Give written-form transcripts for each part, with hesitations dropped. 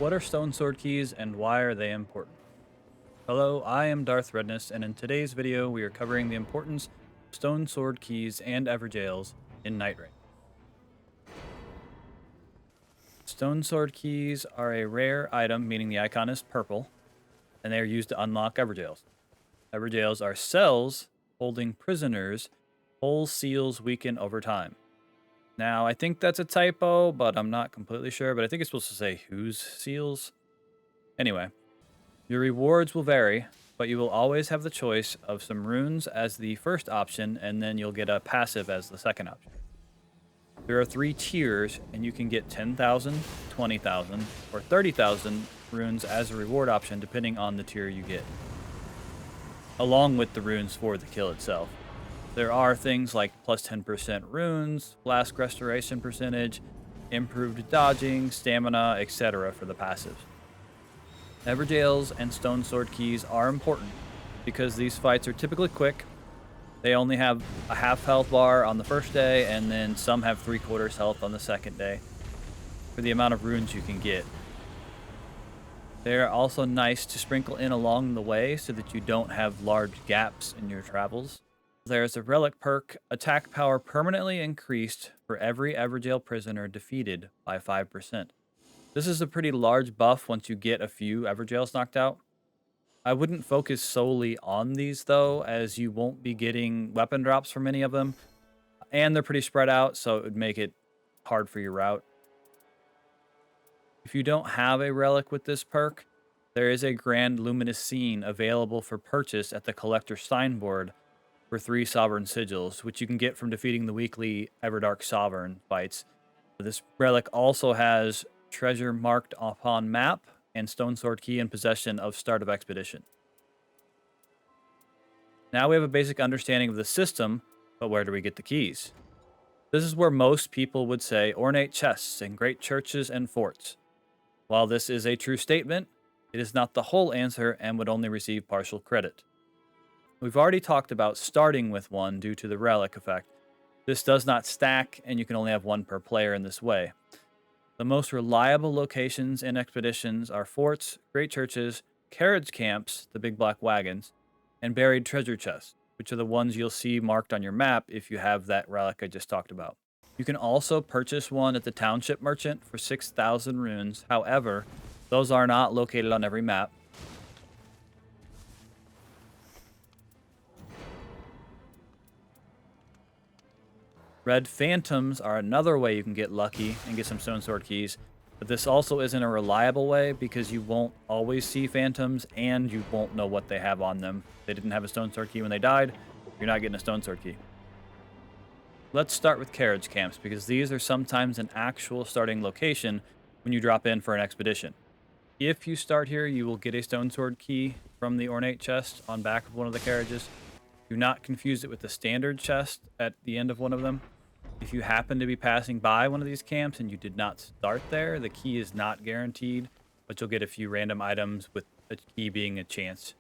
What are Stonesword Keys and why are they important? Hello, I am Darth Redness, and in today's video we are covering the importance of Stonesword Keys and Evergaols in Nightreign. Stonesword Keys are a rare item, meaning the icon is purple, and they are used to unlock Evergaols. Evergaols are cells holding prisoners. Whole seals weaken over time. Now, I think that's a typo, but I'm not completely sure, but I think it's supposed to say whose seals. Anyway, your rewards will vary, but you will always have the choice of some runes as the first option, and then you'll get a passive as the second option. There are 3 tiers, and you can get 10,000, 20,000, or 30,000 runes as a reward option depending on the tier you get, along with the runes for the kill itself. There are things like plus 10% runes, flask restoration percentage, improved dodging, stamina, etc. for the passives. Evergaols and Stonesword Keys are important because these fights are typically quick. They only have a half health bar on the first day, and then some have 3/4 health on the second day for the amount of runes you can get. They are also nice to sprinkle in along the way so that you don't have large gaps in your travels. There's a relic perk, attack power permanently increased for every Evergaol prisoner defeated by 5%. This is a pretty large buff once you get a few Evergaols knocked out. I wouldn't focus solely on these though, as you won't be getting weapon drops from any of them, and they're pretty spread out, so it would make it hard for your route. If you don't have a relic with this perk, there is a Grand Luminous Scene available for purchase at the Collector Signboard for 3 Sovereign Sigils, which you can get from defeating the weekly Everdark Sovereign fights. This relic also has treasure marked upon map and Stonesword Key in possession of start of expedition. Now we have a basic understanding of the system, but where do we get the keys? This is where most people would say ornate chests in great churches and forts. While this is a true statement, it is not the whole answer and would only receive partial credit. We've already talked about starting with one due to the relic effect. This does not stack, and you can only have one per player in this way. The most reliable locations in expeditions are forts, great churches, carriage camps, the big black wagons, and buried treasure chests, which are the ones you'll see marked on your map if you have that relic I just talked about. You can also purchase one at the Township Merchant for 6,000 runes. However, those are not located on every map. Red Phantoms are another way you can get lucky and get some Stonesword Keys, but this also isn't a reliable way because you won't always see Phantoms and you won't know what they have on them. If they didn't have a Stonesword Key when they died, you're not getting a Stonesword Key. Let's start with carriage camps because these are sometimes an actual starting location when you drop in for an expedition. If you start here, you will get a Stonesword Key from the ornate chest on back of one of the carriages. Do not confuse it with the standard chest at the end of one of them. If you happen to be passing by one of these camps and you did not start there, the key is not guaranteed, but you'll get a few random items with a key being a chance.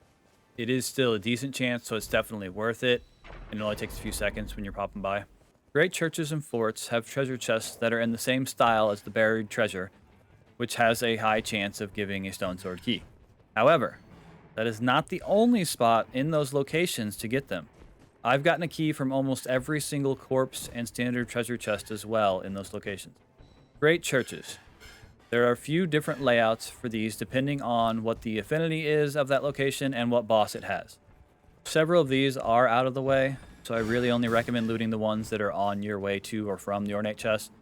It is still a decent chance, so it's definitely worth it, and it only takes a few seconds when you're popping by. Great churches and forts have treasure chests that are in the same style as the buried treasure, which has a high chance of giving a Stonesword Key. However, that is not the only spot in those locations to get them. I've gotten a key from almost every single corpse and standard treasure chest as well in those locations. Great churches. There are a few different layouts for these depending on what the affinity is of that location and what boss it has. Several of these are out of the way, so I really only recommend looting the ones that are on your way to or from the ornate chest.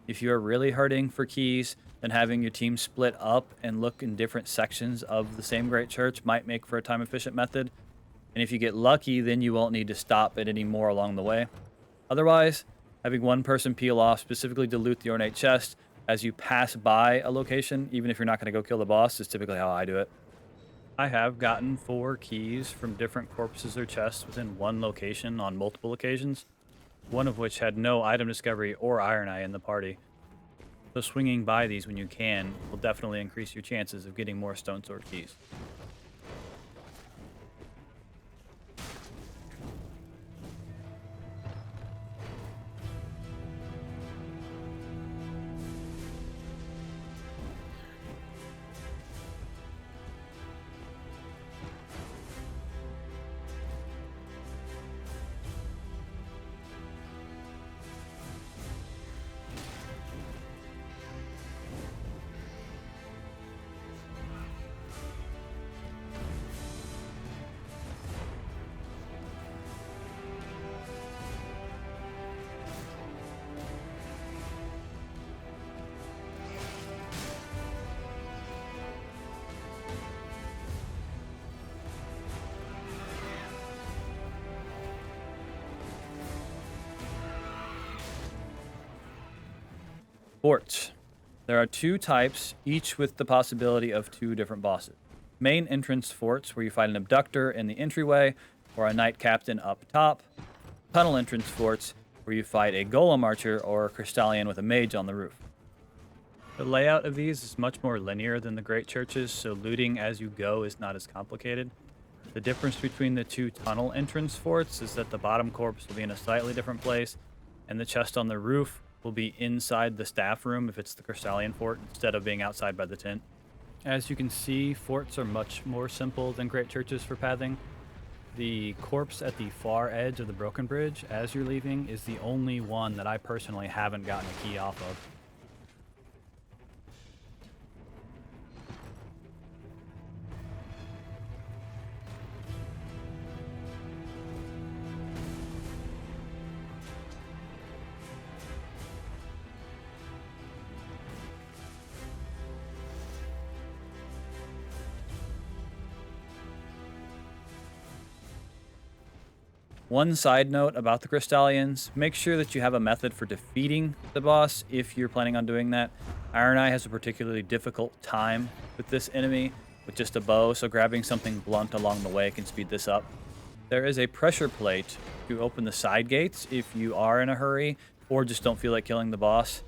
If you are really hurting for keys, then having your team split up and look in different sections of the same great church might make for a time-efficient method. And if you get lucky, then you won't need to stop at any more along the way. Otherwise, having one person peel off specifically to loot the ornate chest as you pass by a location, even if you're not going to go kill the boss, is typically how I do it. I have gotten 4 keys from different corpses or chests within one location on multiple occasions, one of which had no item discovery or iron eye in the party. So swinging by these when you can will definitely increase your chances of getting more Stonesword Keys. Forts. There are 2 types, each with the possibility of 2 different bosses. Main entrance forts, where you fight an abductor in the entryway or a knight captain up top. Tunnel entrance forts, where you fight a golem archer or a crystallian with a mage on the roof. The layout of these is much more linear than the great churches, so looting as you go is not as complicated. The difference between the 2 tunnel entrance forts is that the bottom corpse will be in a slightly different place, and the chest on the roof will be inside the staff room if it's the crystallian fort instead of being outside by the tent. As you can see, forts are much more simple than great churches for pathing. The corpse at the far edge of the broken bridge as you're leaving is the only one that I personally haven't gotten a key off of. One side note about the Crystallians, make sure that you have a method for defeating the boss if you're planning on doing that. Iron Eye has a particularly difficult time with this enemy with just a bow, so grabbing something blunt along the way can speed this up. There is a pressure plate to open the side gates if you are in a hurry or just don't feel like killing the boss.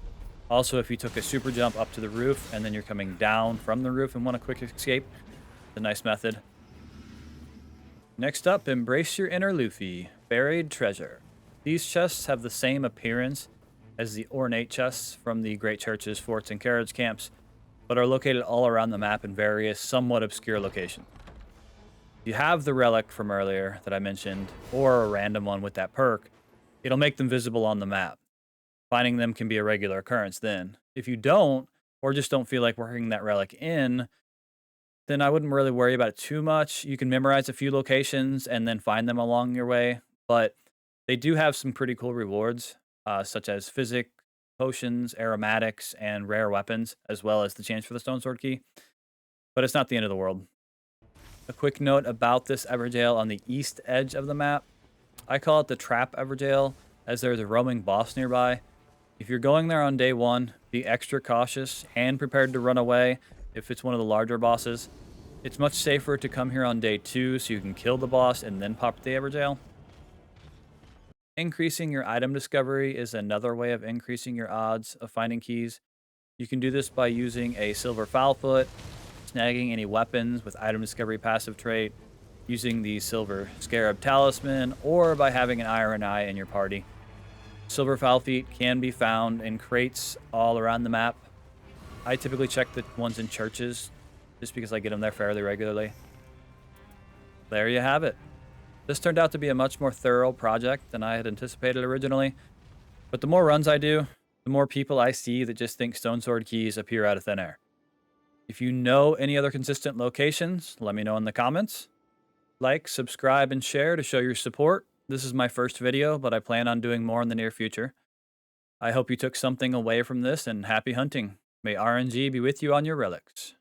Also, if you took a super jump up to the roof and then you're coming down from the roof and want a quick escape, it's a nice method. Next up, embrace your inner Luffy, buried treasure. These chests have the same appearance as the ornate chests from the great churches, forts, and carriage camps, but are located all around the map in various somewhat obscure locations. If you have the relic from earlier that I mentioned, or a random one with that perk, it'll make them visible on the map. Finding them can be a regular occurrence then. If you don't, or just don't feel like working that relic in, then I wouldn't really worry about it too much. You can memorize a few locations and then find them along your way, but they do have some pretty cool rewards, such as physic, potions, aromatics, and rare weapons, as well as the chance for the Stonesword Key. But it's not the end of the world. A quick note about this Evergaol on the east edge of the map. I call it the Trap Evergaol, as there's a roaming boss nearby. If you're going there on day 1, be extra cautious and prepared to run away if it's one of the larger bosses. It's much safer to come here on day 2 so you can kill the boss and then pop the Evergaol. Increasing your item discovery is another way of increasing your odds of finding keys. You can do this by using a silver fowlfoot, snagging any weapons with item discovery passive trait, using the silver scarab talisman, or by having an iron eye in your party. Silver fowlfeet can be found in crates all around the map. I typically check the ones in churches just because I get them there fairly regularly. There you have it. This turned out to be a much more thorough project than I had anticipated originally. But the more runs I do, the more people I see that just think Stonesword Keys appear out of thin air. If you know any other consistent locations, let me know in the comments. Like, subscribe, and share to show your support. This is my first video, but I plan on doing more in the near future. I hope you took something away from this, and happy hunting. May RNG be with you on your relics.